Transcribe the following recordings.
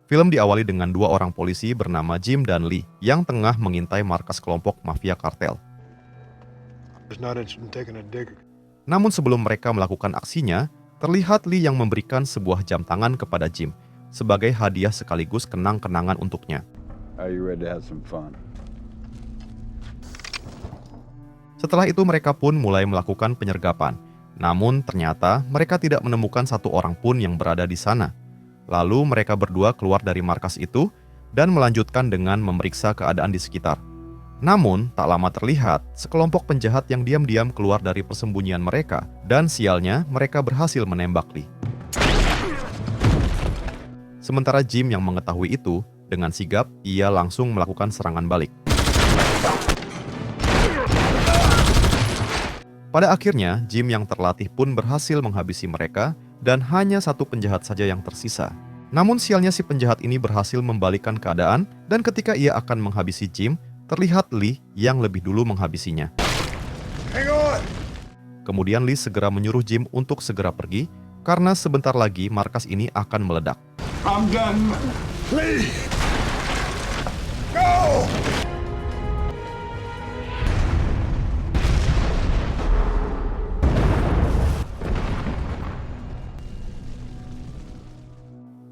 Film diawali dengan dua orang polisi bernama Jim dan Lee yang tengah mengintai markas kelompok mafia kartel. Namun sebelum mereka melakukan aksinya, terlihat Lee yang memberikan sebuah jam tangan kepada Jim sebagai hadiah sekaligus kenang-kenangan untuknya. Setelah itu mereka pun mulai melakukan penyergapan. Namun ternyata mereka tidak menemukan satu orang pun yang berada di sana. Lalu mereka berdua keluar dari markas itu dan melanjutkan dengan memeriksa keadaan di sekitar. Namun, tak lama terlihat sekelompok penjahat yang diam-diam keluar dari persembunyian mereka dan sialnya mereka berhasil menembak Lee. Sementara Jim yang mengetahui itu, dengan sigap ia langsung melakukan serangan balik. Pada akhirnya, Jim yang terlatih pun berhasil menghabisi mereka dan hanya satu penjahat saja yang tersisa. Namun sialnya si penjahat ini berhasil membalikkan keadaan dan ketika ia akan menghabisi Jim, terlihat Lee yang lebih dulu menghabisinya. Kemudian Lee segera menyuruh Jim untuk segera pergi karena sebentar lagi markas ini akan meledak. I'm done. Lee! Go!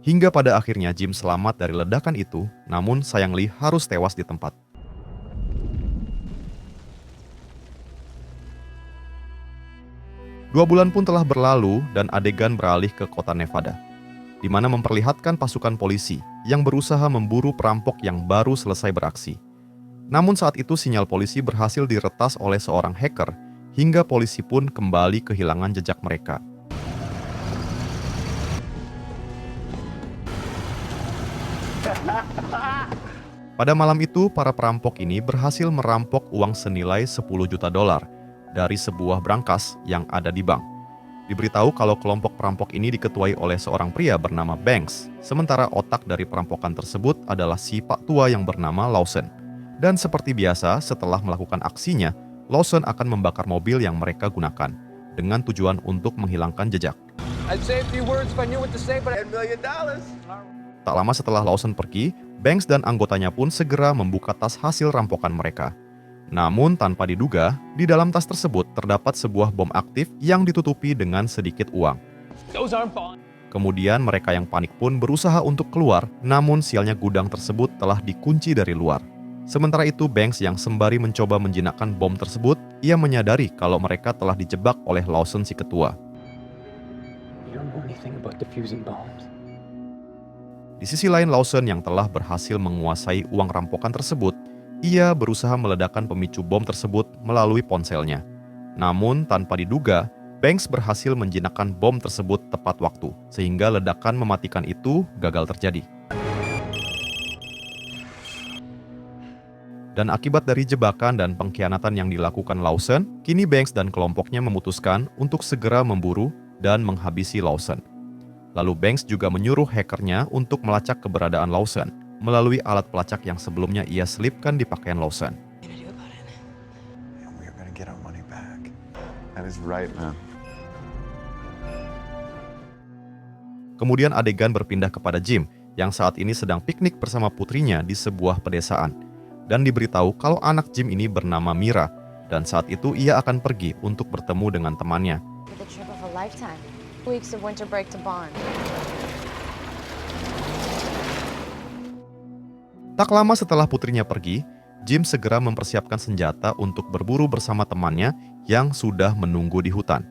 Hingga pada akhirnya Jim selamat dari ledakan itu, namun sayang Lee harus tewas di tempat. Dua bulan pun telah berlalu dan adegan beralih ke kota Nevada, di mana memperlihatkan pasukan polisi yang berusaha memburu perampok yang baru selesai beraksi. Namun saat itu sinyal polisi berhasil diretas oleh seorang hacker, hingga polisi pun kembali kehilangan jejak mereka. Pada malam itu, para perampok ini berhasil merampok uang senilai 10 juta dolar dari sebuah brankas yang ada di bank. Diberitahu kalau kelompok perampok ini diketuai oleh seorang pria bernama Banks, sementara otak dari perampokan tersebut adalah si pak tua yang bernama Lawson. Dan seperti biasa, setelah melakukan aksinya, Lawson akan membakar mobil yang mereka gunakan, dengan tujuan untuk menghilangkan jejak. Tak lama setelah Lawson pergi, Banks dan anggotanya pun segera membuka tas hasil rampokan mereka. Namun tanpa diduga, di dalam tas tersebut terdapat sebuah bom aktif yang ditutupi dengan sedikit uang. Kemudian mereka yang panik pun berusaha untuk keluar, namun sialnya gudang tersebut telah dikunci dari luar. Sementara itu Banks yang sembari mencoba menjinakkan bom tersebut, ia menyadari kalau mereka telah dijebak oleh Lawson si ketua. Di sisi lain Lawson yang telah berhasil menguasai uang rampokan tersebut, ia berusaha meledakkan pemicu bom tersebut melalui ponselnya. Namun tanpa diduga, Banks berhasil menjinakkan bom tersebut tepat waktu, sehingga ledakan mematikan itu gagal terjadi. Dan akibat dari jebakan dan pengkhianatan yang dilakukan Lawson, kini Banks dan kelompoknya memutuskan untuk segera memburu dan menghabisi Lawson. Lalu Banks juga menyuruh hackernya untuk melacak keberadaan Lawson melalui alat pelacak yang sebelumnya ia selipkan di pakaian Lawson. Kemudian adegan berpindah kepada Jim yang saat ini sedang piknik bersama putrinya di sebuah pedesaan dan diberitahu kalau anak Jim ini bernama Mira dan saat itu ia akan pergi untuk bertemu dengan temannya. Weeks of winter break to Bond. Tak lama setelah putrinya pergi, Jim segera mempersiapkan senjata untuk berburu bersama temannya yang sudah menunggu di hutan.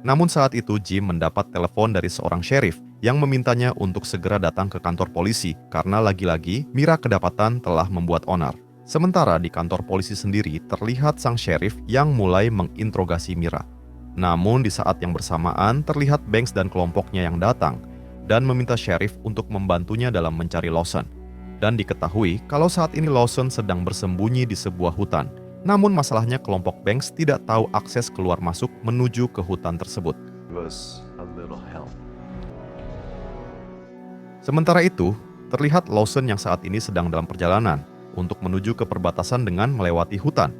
Namun saat itu Jim mendapat telepon dari seorang sheriff yang memintanya untuk segera datang ke kantor polisi karena lagi-lagi Mira kedapatan telah membuat onar. Sementara di kantor polisi sendiri terlihat sang sheriff yang mulai menginterogasi Mira. Namun di saat yang bersamaan terlihat Banks dan kelompoknya yang datang dan meminta sheriff untuk membantunya dalam mencari Lawson. Dan diketahui kalau saat ini Lawson sedang bersembunyi di sebuah hutan. Namun masalahnya kelompok Banks tidak tahu akses keluar masuk menuju ke hutan tersebut. Sementara itu, terlihat Lawson yang saat ini sedang dalam perjalanan untuk menuju ke perbatasan dengan melewati hutan.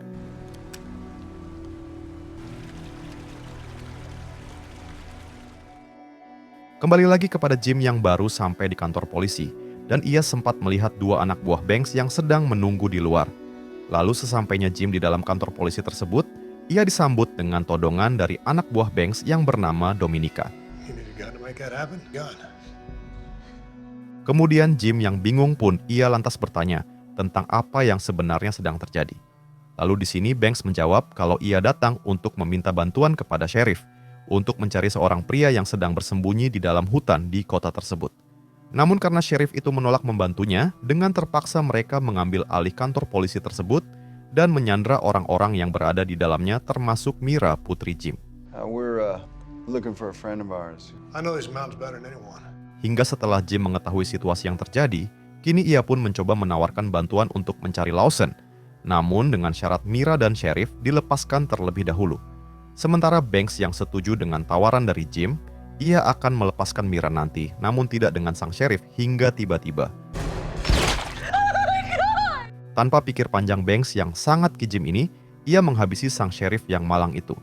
Kembali lagi kepada Jim yang baru sampai di kantor polisi, dan ia sempat melihat dua anak buah Banks yang sedang menunggu di luar. Lalu sesampainya Jim di dalam kantor polisi tersebut, ia disambut dengan todongan dari anak buah Banks yang bernama Dominica. Kemudian Jim yang bingung pun ia lantas bertanya tentang apa yang sebenarnya sedang terjadi. Lalu di sini Banks menjawab kalau ia datang untuk meminta bantuan kepada sheriff untuk mencari seorang pria yang sedang bersembunyi di dalam hutan di kota tersebut. Namun karena sheriff itu menolak membantunya, dengan terpaksa mereka mengambil alih kantor polisi tersebut dan menyandra orang-orang yang berada di dalamnya termasuk Mira, putri Jim. We're looking for a friend of ours. I know these mountains better than anyone. Hingga setelah Jim mengetahui situasi yang terjadi, kini ia pun mencoba menawarkan bantuan untuk mencari Lawson. Namun dengan syarat Mira dan sheriff dilepaskan terlebih dahulu. Sementara Banks yang setuju dengan tawaran dari Jim, ia akan melepaskan Mira nanti, namun tidak dengan sang sheriff hingga tiba-tiba. Tanpa pikir panjang Banks yang sangat kejam ini, ia menghabisi sang sheriff yang malang itu.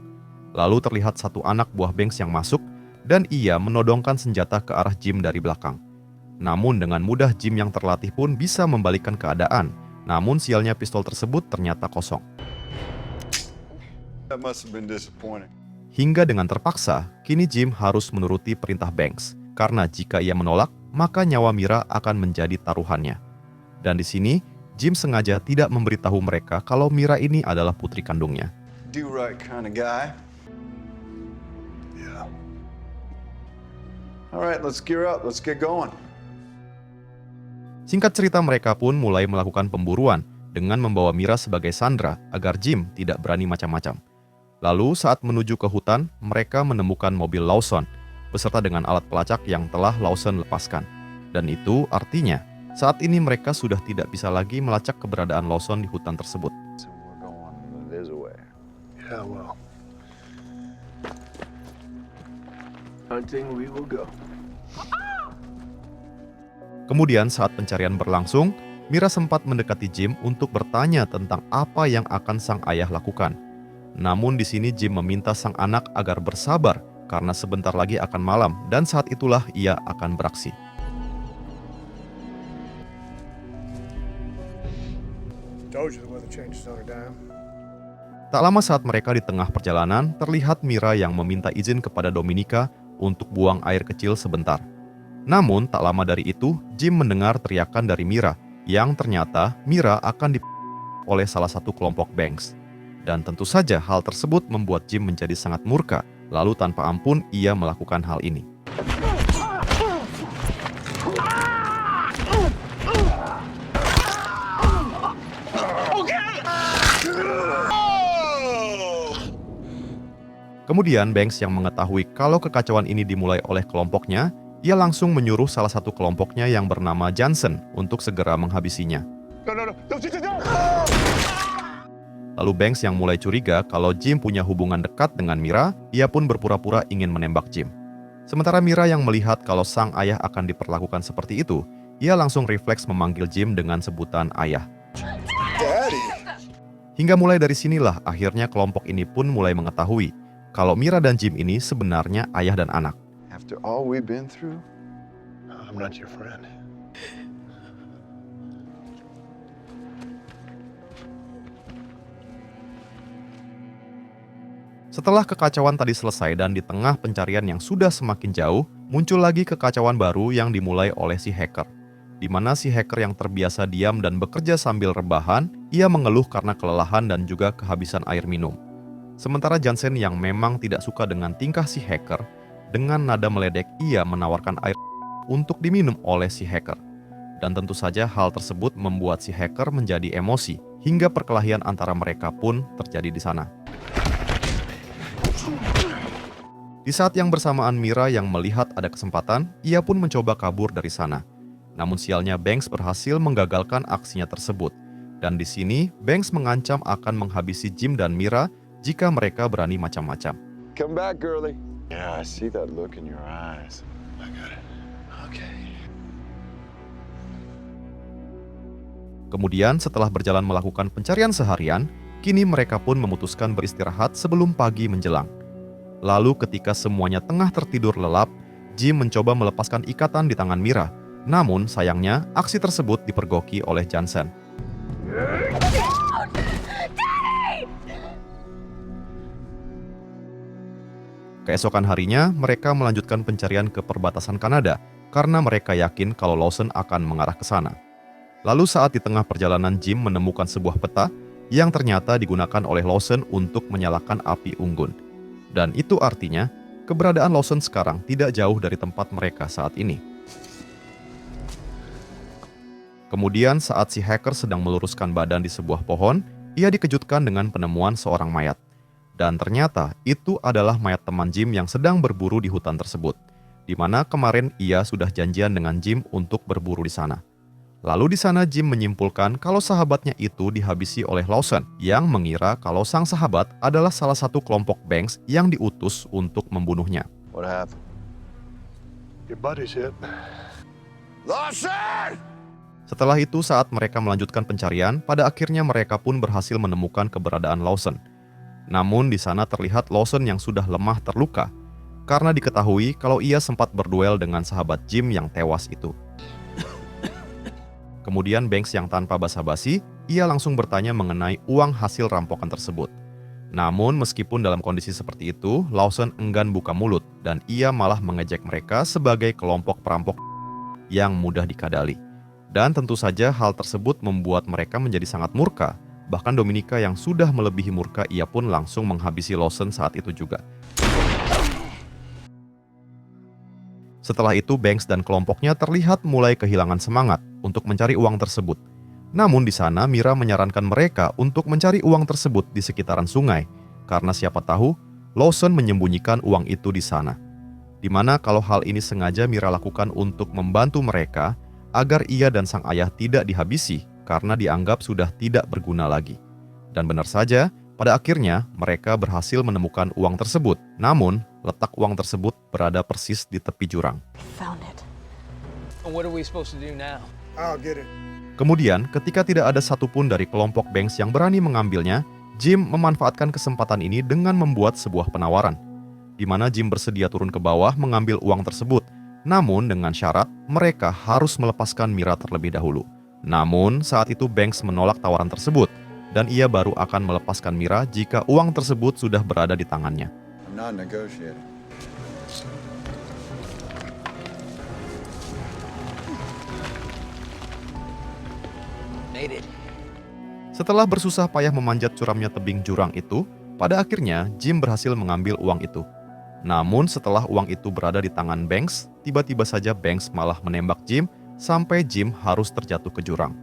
Lalu terlihat satu anak buah Banks yang masuk, dan ia menodongkan senjata ke arah Jim dari belakang. Namun dengan mudah Jim yang terlatih pun bisa membalikkan keadaan, namun sialnya pistol tersebut ternyata kosong. That must have been disappointing. Hingga dengan terpaksa, kini Jim harus menuruti perintah Banks, karena jika ia menolak, maka nyawa Mira akan menjadi taruhannya. Dan di sini, Jim sengaja tidak memberitahu mereka kalau Mira ini adalah putri kandungnya. Do right kind of guy. Yeah. All right, let's gear up. Let's get going. Singkat cerita, mereka pun mulai melakukan pemburuan dengan membawa Mira sebagai sandera agar Jim tidak berani macam-macam. Lalu saat menuju ke hutan, mereka menemukan mobil Lawson beserta dengan alat pelacak yang telah Lawson lepaskan. Dan itu artinya saat ini mereka sudah tidak bisa lagi melacak keberadaan Lawson di hutan tersebut. So we're going this way. Yeah, well. Hunting we will go. Kemudian saat pencarian berlangsung, Mira sempat mendekati Jim untuk bertanya tentang apa yang akan sang ayah lakukan. Namun di sini Jim meminta sang anak agar bersabar karena sebentar lagi akan malam dan saat itulah ia akan beraksi. Told you the weather changes on a dime. Tak lama saat mereka di tengah perjalanan, terlihat Mira yang meminta izin kepada Dominica untuk buang air kecil sebentar. Namun tak lama dari itu, Jim mendengar teriakan dari Mira yang ternyata Mira akan oleh salah satu kelompok Banks. Dan tentu saja hal tersebut membuat Jim menjadi sangat murka, lalu tanpa ampun ia melakukan hal ini. Kemudian Banks yang mengetahui kalau kekacauan ini dimulai oleh kelompoknya, ia langsung menyuruh salah satu kelompoknya yang bernama Johnson untuk segera menghabisinya. No. Lalu Banks yang mulai curiga kalau Jim punya hubungan dekat dengan Mira, ia pun berpura-pura ingin menembak Jim. Sementara Mira yang melihat kalau sang ayah akan diperlakukan seperti itu, ia langsung refleks memanggil Jim dengan sebutan ayah. Daddy. Hingga mulai dari sinilah akhirnya kelompok ini pun mulai mengetahui kalau Mira dan Jim ini sebenarnya ayah dan anak. After all we've been through, I'm not your friend. Setelah kekacauan tadi selesai dan di tengah pencarian yang sudah semakin jauh, muncul lagi kekacauan baru yang dimulai oleh si hacker. Di mana si hacker yang terbiasa diam dan bekerja sambil rebahan, ia mengeluh karena kelelahan dan juga kehabisan air minum. Sementara Johnson yang memang tidak suka dengan tingkah si hacker, dengan nada meledek ia menawarkan air untuk diminum oleh si hacker. Dan tentu saja hal tersebut membuat si hacker menjadi emosi, hingga perkelahian antara mereka pun terjadi di sana. Di saat yang bersamaan Mira yang melihat ada kesempatan, ia pun mencoba kabur dari sana. Namun sialnya Banks berhasil menggagalkan aksinya tersebut. Dan di sini Banks mengancam akan menghabisi Jim dan Mira jika mereka berani macam-macam. come back, girly. Yeah, I see that look in your eyes. I got it. Okay. Kemudian setelah berjalan melakukan pencarian seharian, kini mereka pun memutuskan beristirahat sebelum pagi menjelang. Lalu ketika semuanya tengah tertidur lelap, Jim mencoba melepaskan ikatan di tangan Mira. Namun sayangnya aksi tersebut dipergoki oleh Jansen. Keesokan harinya, mereka melanjutkan pencarian ke perbatasan Kanada karena mereka yakin kalau Lawson akan mengarah ke sana. Lalu saat di tengah perjalanan, Jim menemukan sebuah peta yang ternyata digunakan oleh Lawson untuk menyalakan api unggun. Dan itu artinya, keberadaan Lawson sekarang tidak jauh dari tempat mereka saat ini. Kemudian saat si hacker sedang meluruskan badan di sebuah pohon, ia dikejutkan dengan penemuan seorang mayat. Dan ternyata itu adalah mayat teman Jim yang sedang berburu di hutan tersebut, di mana kemarin ia sudah janjian dengan Jim untuk berburu di sana. Lalu di sana Jim menyimpulkan kalau sahabatnya itu dihabisi oleh Lawson, yang mengira kalau sang sahabat adalah salah satu kelompok Banks yang diutus untuk membunuhnya. What happened? Your buddy's hit. Lawson! Setelah itu saat mereka melanjutkan pencarian, pada akhirnya mereka pun berhasil menemukan keberadaan Lawson. Namun di sana terlihat Lawson yang sudah lemah terluka, karena diketahui kalau ia sempat berduel dengan sahabat Jim yang tewas itu. Kemudian Banks yang tanpa basa-basi, ia langsung bertanya mengenai uang hasil rampokan tersebut. Namun meskipun dalam kondisi seperti itu, Lawson enggan buka mulut dan ia malah mengejek mereka sebagai kelompok perampok yang mudah dikadali. Dan tentu saja hal tersebut membuat mereka menjadi sangat murka. Bahkan Dominika yang sudah melebihi murka, ia pun langsung menghabisi Lawson saat itu juga. Setelah itu Banks dan kelompoknya terlihat mulai kehilangan semangat untuk mencari uang tersebut. Namun di sana Mira menyarankan mereka untuk mencari uang tersebut di sekitaran sungai, karena siapa tahu Lawson menyembunyikan uang itu di sana. Dimana kalau hal ini sengaja Mira lakukan untuk membantu mereka agar ia dan sang ayah tidak dihabisi karena dianggap sudah tidak berguna lagi. Dan benar saja, pada akhirnya mereka berhasil menemukan uang tersebut. Namun, letak uang tersebut berada persis di tepi jurang. Found it. What are we supposed to do now? I'll get it. Kemudian, ketika tidak ada satupun dari kelompok Banks yang berani mengambilnya, Jim memanfaatkan kesempatan ini dengan membuat sebuah penawaran, di mana Jim bersedia turun ke bawah mengambil uang tersebut. Namun dengan syarat mereka harus melepaskan Mira terlebih dahulu. Namun saat itu Banks menolak tawaran tersebut dan ia baru akan melepaskan Mira jika uang tersebut sudah berada di tangannya. I'm not negotiating. Made it. Setelah bersusah payah memanjat curamnya tebing jurang itu, pada akhirnya Jim berhasil mengambil uang itu. Namun setelah uang itu berada di tangan Banks, tiba-tiba saja Banks malah menembak Jim sampai Jim harus terjatuh ke jurang.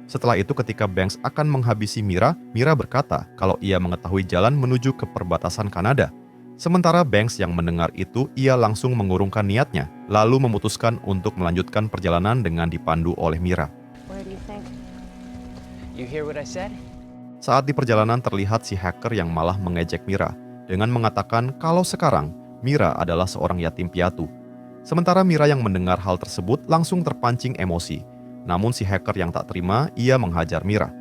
Setelah itu ketika Banks akan menghabisi Mira, Mira berkata kalau ia mengetahui jalan menuju ke perbatasan Kanada. Sementara Banks yang mendengar itu, ia langsung mengurungkan niatnya, lalu memutuskan untuk melanjutkan perjalanan dengan dipandu oleh Mira. Where do you think? You hear what I said? Saat di perjalanan terlihat si hacker yang malah mengejek Mira dengan mengatakan kalau sekarang Mira adalah seorang yatim piatu. Sementara Mira yang mendengar hal tersebut langsung terpancing emosi. Namun si hacker yang tak terima, ia menghajar Mira.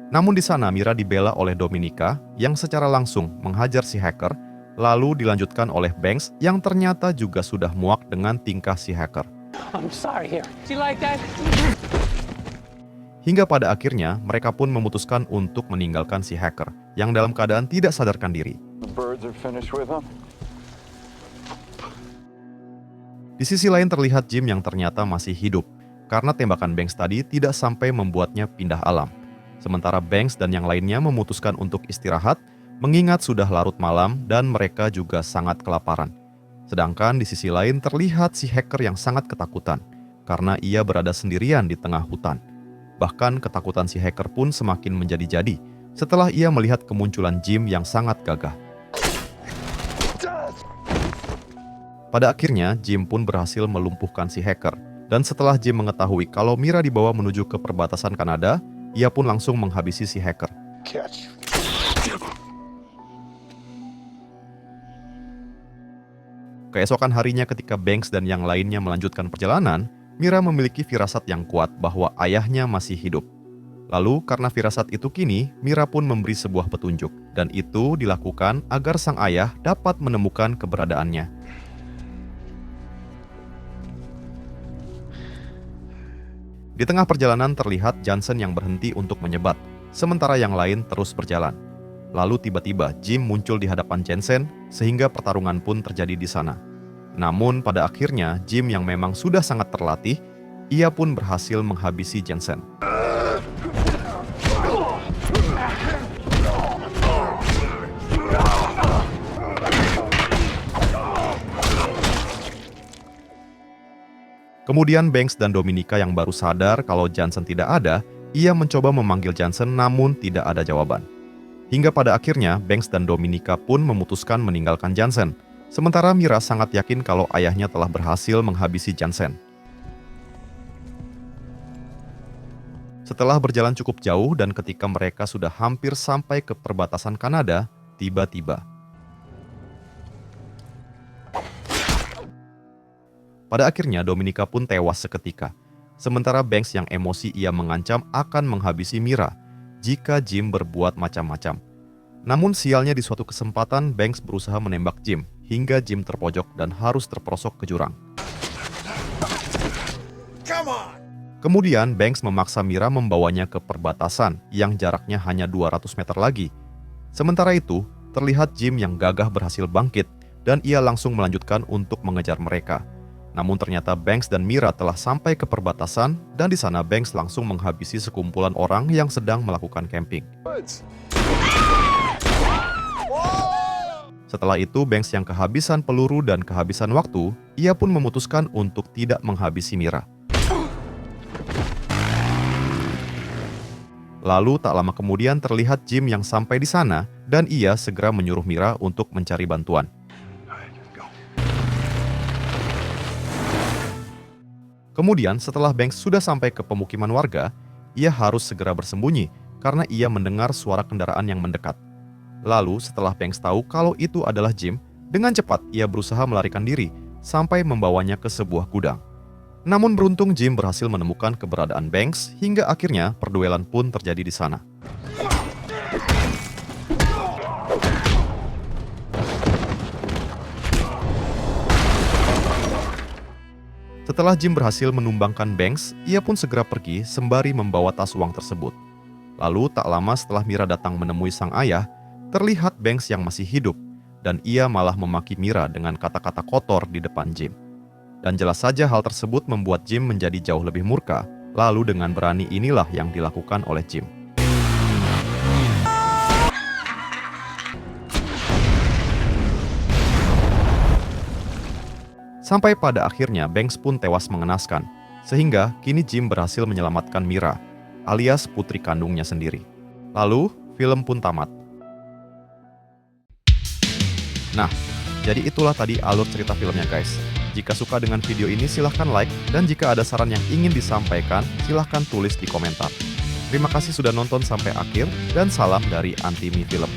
Namun di sana Mira dibela oleh Dominika yang secara langsung menghajar si hacker, lalu dilanjutkan oleh Banks yang ternyata juga sudah muak dengan tingkah si hacker. I'm sorry here. Do you like that? Hingga pada akhirnya mereka pun memutuskan untuk meninggalkan si hacker yang dalam keadaan tidak sadarkan diri. The birds are finished with him. Di sisi lain terlihat Jim yang ternyata masih hidup karena tembakan Banks tadi tidak sampai membuatnya pindah alam. Sementara Banks dan yang lainnya memutuskan untuk istirahat mengingat sudah larut malam dan mereka juga sangat kelaparan. Sedangkan di sisi lain terlihat si hacker yang sangat ketakutan karena ia berada sendirian di tengah hutan. Bahkan ketakutan si hacker pun semakin menjadi-jadi setelah ia melihat kemunculan Jim yang sangat gagah. Pada akhirnya Jim pun berhasil melumpuhkan si hacker. Dan setelah Jim mengetahui kalau Mira dibawa menuju ke perbatasan Kanada, ia pun langsung menghabisi si hacker. Catch. Keesokan harinya ketika Banks dan yang lainnya melanjutkan perjalanan, Mira memiliki firasat yang kuat bahwa ayahnya masih hidup. Lalu karena firasat itu kini, Mira pun memberi sebuah petunjuk, dan itu dilakukan agar sang ayah dapat menemukan keberadaannya. Di tengah perjalanan terlihat Johnson yang berhenti untuk menyebat, sementara yang lain terus berjalan. Lalu tiba-tiba Jim muncul di hadapan Jensen, sehingga pertarungan pun terjadi di sana. Namun pada akhirnya Jim yang memang sudah sangat terlatih, ia pun berhasil menghabisi Jensen. Kemudian Banks dan Dominika yang baru sadar kalau Johnson tidak ada, ia mencoba memanggil Johnson namun tidak ada jawaban. Hingga pada akhirnya Banks dan Dominika pun memutuskan meninggalkan Johnson, sementara Mira sangat yakin kalau ayahnya telah berhasil menghabisi Johnson. Setelah berjalan cukup jauh dan ketika mereka sudah hampir sampai ke perbatasan Kanada, tiba-tiba pada akhirnya Dominika pun tewas seketika. Sementara Banks yang emosi ia mengancam akan menghabisi Mira jika Jim berbuat macam-macam. Namun sialnya di suatu kesempatan Banks berusaha menembak Jim hingga Jim terpojok dan harus terperosok ke jurang. Kemudian Banks memaksa Mira membawanya ke perbatasan yang jaraknya hanya 200 meter lagi. Sementara itu, terlihat Jim yang gagah berhasil bangkit dan ia langsung melanjutkan untuk mengejar mereka. Namun ternyata Banks dan Mira telah sampai ke perbatasan dan di sana Banks langsung menghabisi sekumpulan orang yang sedang melakukan camping. Setelah itu Banks yang kehabisan peluru dan kehabisan waktu, ia pun memutuskan untuk tidak menghabisi Mira. Lalu tak lama kemudian terlihat Jim yang sampai di sana dan ia segera menyuruh Mira untuk mencari bantuan. Kemudian setelah Banks sudah sampai ke pemukiman warga, ia harus segera bersembunyi karena ia mendengar suara kendaraan yang mendekat. Lalu setelah Banks tahu kalau itu adalah Jim, dengan cepat ia berusaha melarikan diri sampai membawanya ke sebuah gudang. Namun beruntung Jim berhasil menemukan keberadaan Banks hingga akhirnya perduelan pun terjadi di sana. Setelah Jim berhasil menumbangkan Banks, ia pun segera pergi sembari membawa tas uang tersebut. Lalu tak lama setelah Mira datang menemui sang ayah, terlihat Banks yang masih hidup dan ia malah memaki Mira dengan kata-kata kotor di depan Jim. Dan jelas saja hal tersebut membuat Jim menjadi jauh lebih murka. Lalu dengan berani inilah yang dilakukan oleh Jim. Sampai pada akhirnya Banks pun tewas mengenaskan, sehingga kini Jim berhasil menyelamatkan Mira, alias putri kandungnya sendiri. Lalu, film pun tamat. Nah, jadi itulah tadi alur cerita filmnya guys. Jika suka dengan video ini silahkan like, dan jika ada saran yang ingin disampaikan, silahkan tulis di komentar. Terima kasih sudah nonton sampai akhir, dan salam dari Antimi Film.